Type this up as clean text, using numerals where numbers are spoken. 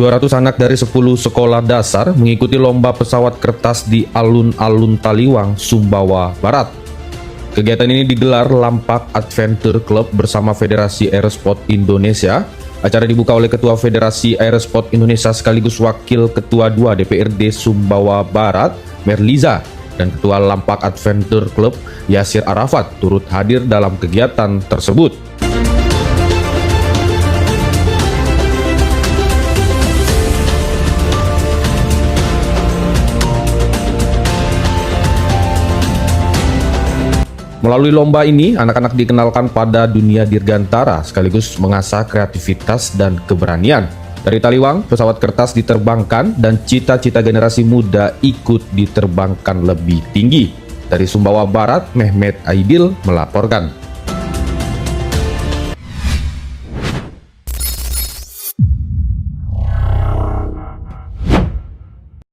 200 anak dari 10 sekolah dasar mengikuti lomba pesawat kertas di alun-alun Taliwang, Sumbawa Barat. Kegiatan ini digelar Lampak Adventure Club bersama Federasi Aerosport Indonesia. Acara dibuka oleh Ketua Federasi Aerosport Indonesia sekaligus Wakil Ketua 2 DPRD Sumbawa Barat, Merliza, dan Ketua Lampak Adventure Club, Yasir Arafat, turut hadir dalam kegiatan tersebut. Melalui lomba ini, anak-anak dikenalkan pada dunia dirgantara sekaligus mengasah kreativitas dan keberanian. Dari Taliwang, pesawat kertas diterbangkan dan cita-cita generasi muda ikut diterbangkan lebih tinggi. Dari Sumbawa Barat, Mehmet Aidil melaporkan.